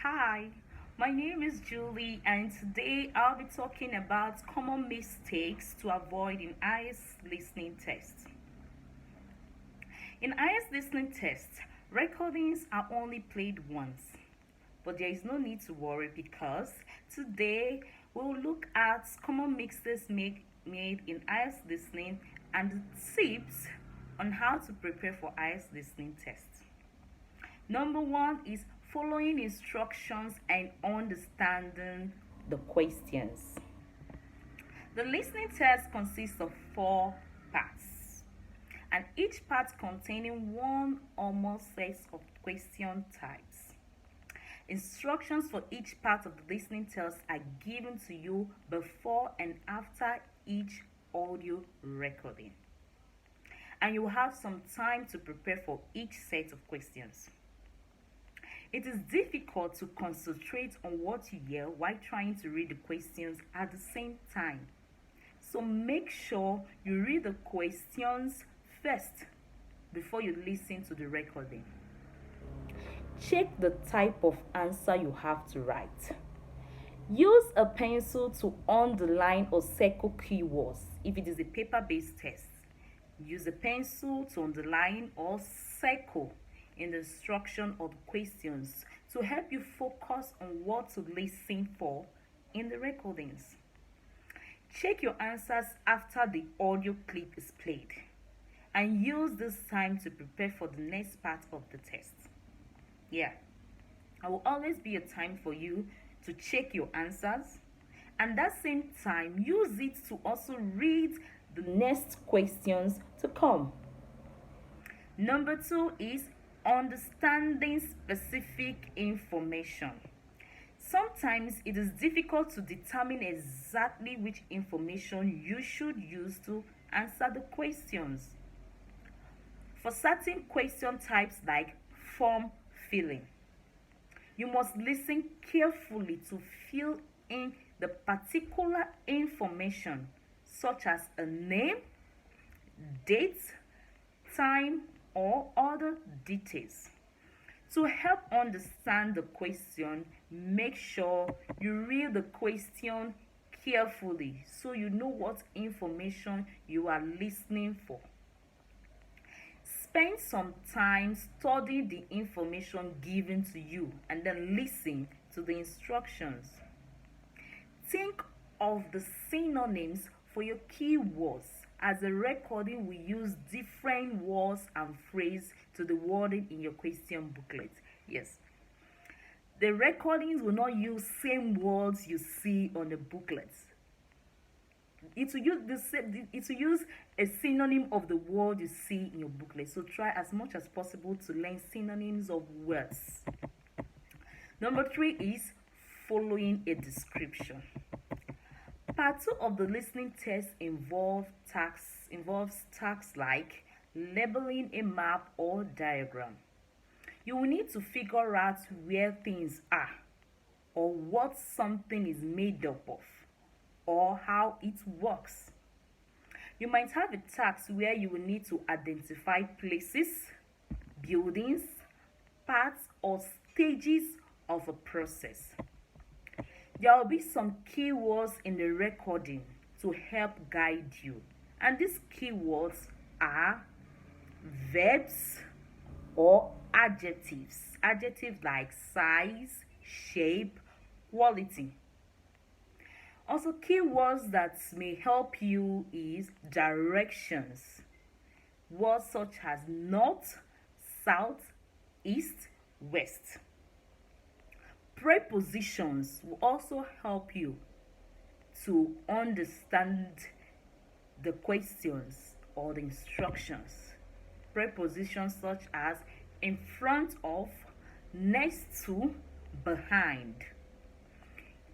Hi, my name is Julie, and today I'll be talking about common mistakes to avoid in IELTS listening test. In IELTS listening test, recordings are only played once, but there is no need to worry because today we'll look at common mistakes made in IELTS listening and tips on how to prepare for IELTS listening test. Number one is following instructions and understanding the questions. The listening test consists of 4 parts, and each part containing one or more sets of question types. Instructions for each part of the listening test are given to you before and after each audio recording, and you will have some time to prepare for each set of questions. It is difficult to concentrate on what you hear while trying to read the questions at the same time. So make sure you read the questions first before you listen to the recording. Check the type of answer you have to write. Use a pencil to underline or circle keywords if it is a paper-based test. Use a pencil to underline or circle in the instruction of questions to help you focus on what to listen for in the recordings. Check your answers after the audio clip is played and use this time to prepare for the next part of the test. I will always be a time for you to check your answers, and that same time use it to also read the next questions to come. Number 2 is understanding specific information. Sometimes it is difficult to determine exactly which information you should use to answer the questions. For certain question types like form filling, you must listen carefully to fill in the particular information such as a name, date, time, or other details. To help understand the question, make sure you read the question carefully so you know what information you are listening for. Spend some time studying the information given to you and then listen to the instructions. Think of the synonyms for your keywords, as the recording will use different words and phrases to the wording in your question booklet. Yes, the recordings will not use same words you see on the booklets. It will use a synonym of the word you see in your booklet. So try as much as possible to learn synonyms of words. Number 3 is following a description. Part 2 of the listening test involves tasks like labeling a map or diagram. You will need to figure out where things are, or what something is made up of, or how it works. You might have a task where you will need to identify places, buildings, parts, or stages of a process. There will be some keywords in the recording to help guide you, and these keywords are verbs or adjectives. Adjectives like size, shape, quality. Also, keywords that may help you is directions. Words such as north, south, east, west. Prepositions will also help you to understand the questions or the instructions. Prepositions such as in front of, next to, behind.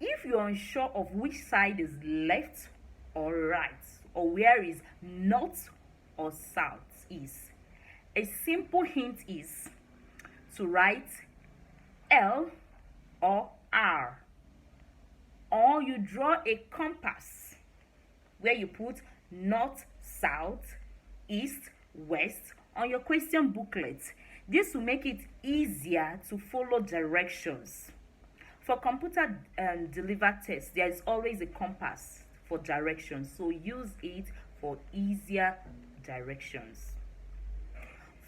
If you're unsure of which side is left or right, or where is north or south is, a simple hint is to write L or R, or you draw a compass where you put north, south, east, west on your question booklet. This will make it easier to follow directions. For computer delivered tests, there is always a compass for directions, so use it for easier directions.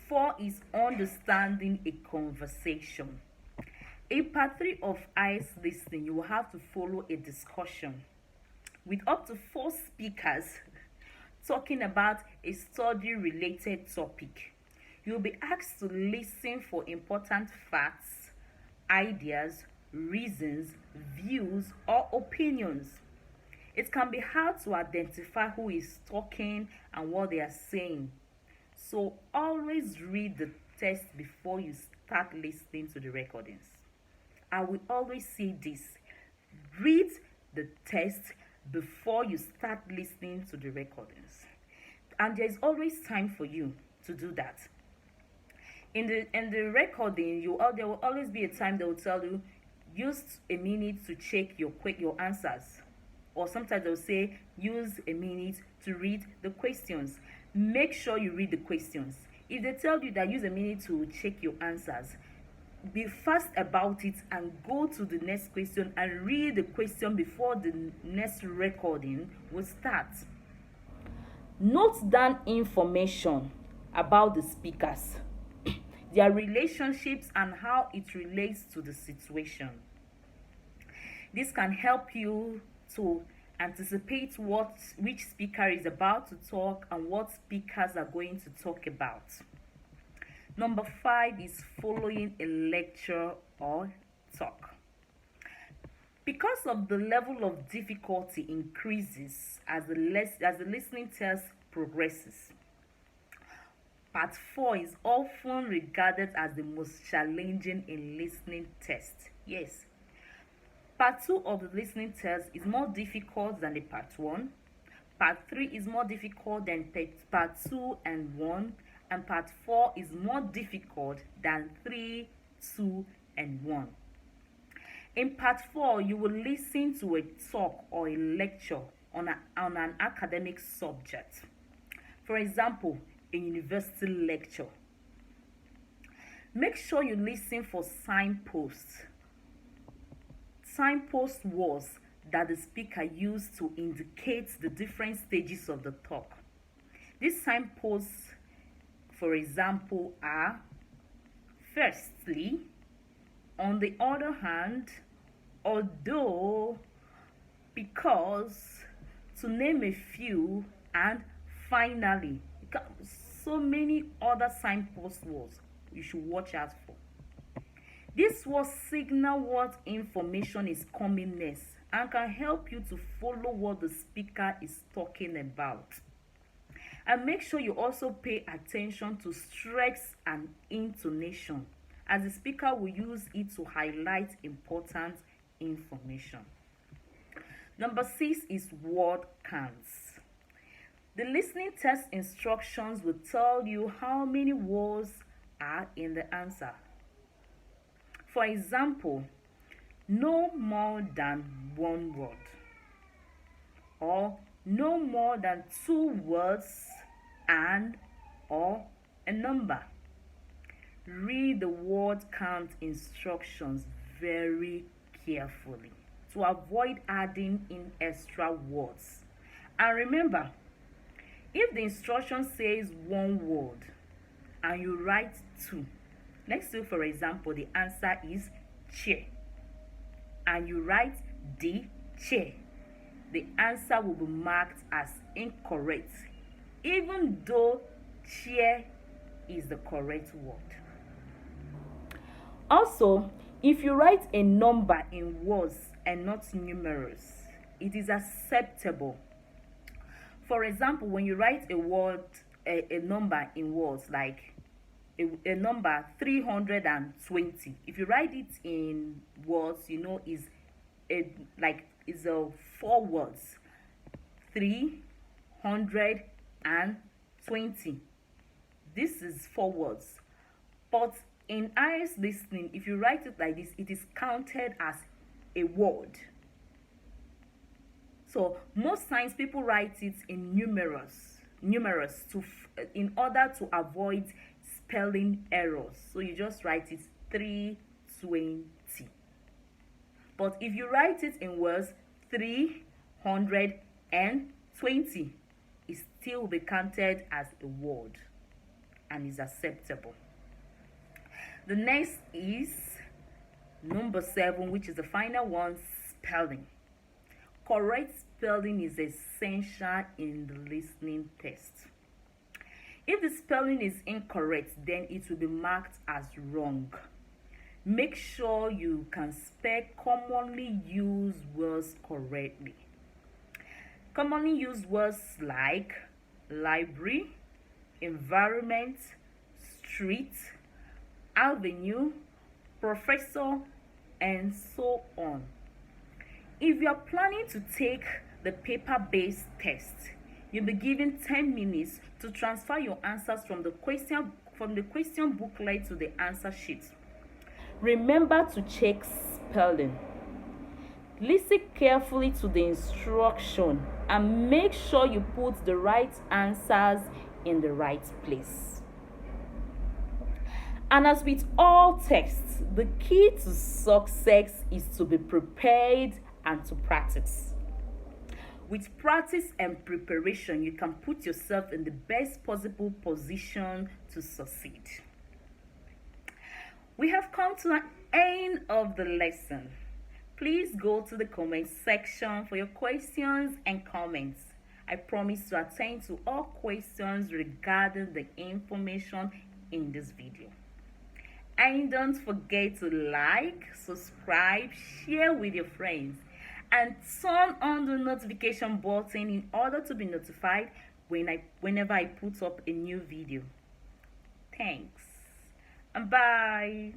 4 is understanding a conversation. In part 3 of IELTS listening, you will have to follow a discussion with up to 4 speakers talking about a study related topic. You'll be asked to listen for important facts, ideas, reasons, views, or opinions. It can be hard to identify who is talking and what they are saying. So always read the test before you start listening to the recordings. I will always say this: read the test before you start listening to the recordings. And there is always time for you to do that. In the recording, there will always be a time that will tell you use a minute to check your answers, or sometimes they'll say use a minute to read the questions. Make sure you read the questions. If they tell you that use a minute to check your answers, be fast about it and go to the next question and read the question before the next recording will start. Note down information about the speakers, their relationships, and how it relates to the situation. This can help you to anticipate which speaker is about to talk and what speakers are going to talk about. Number 5 is following a lecture or talk. Because of the level of difficulty increases as the listening test progresses, part 4 is often regarded as the most challenging in listening test. Yes. Part 2 of the listening test is more difficult than the part 1. Part 3 is more difficult than part 2 and 1. And part 4 is more difficult than 3, 2, and 1. In part 4, you will listen to a talk or a lecture on an academic subject. For example, a university lecture. Make sure you listen for signposts. Signpost words that the speaker used to indicate the different stages of the talk. These signposts, for example, are firstly, on the other hand, although, because, to name a few, and finally. So many other signpost words you should watch out for. This will signal what information is coming next and can help you to follow what the speaker is talking about. And make sure you also pay attention to stress and intonation, as the speaker will use it to highlight important information. Number 6 is word counts. The listening test instructions will tell you how many words are in the answer. For example, no more than 1 word, or no more than 2 words and or a number. Read the word count instructions very carefully to avoid adding in extra words. And remember, if the instruction says 1 word and you write 2, let's say for example the answer is chair, and you write the chair, the answer will be marked as incorrect, even though chair is the correct word. Also, if you write a number in words and not numerals, it is acceptable. For example, when you write a number in words, like a number 320, if you write it in words, is a 4 words, 320. This is 4 words. But in IELTS listening, if you write it like this, it is counted as a word. So most times people write it in numerous in order to avoid spelling errors. So you just write it 320. But if you write it in words 320, it still will be counted as a word and is acceptable. The next is number 7, which is the final one, spelling. Correct spelling is essential in the listening test. If the spelling is incorrect, then it will be marked as wrong. Make sure you can spell commonly used words correctly. Commonly used words like library, environment, street, avenue, professor, and so on. If you are planning to take the paper-based test, you'll be given 10 minutes to transfer your answers from the question booklet to the answer sheet. Remember to check spelling. Listen carefully to the instruction and make sure you put the right answers in the right place. And as with all tests, the key to success is to be prepared and to practice. With practice and preparation, you can put yourself in the best possible position to succeed. We have come to an end of the lesson. Please go to the comment section for your questions and comments. I promise to attend to all questions regarding the information in this video. And don't forget to like, subscribe, share with your friends, and turn on the notification button in order to be notified whenever I put up a new video. Thanks and bye.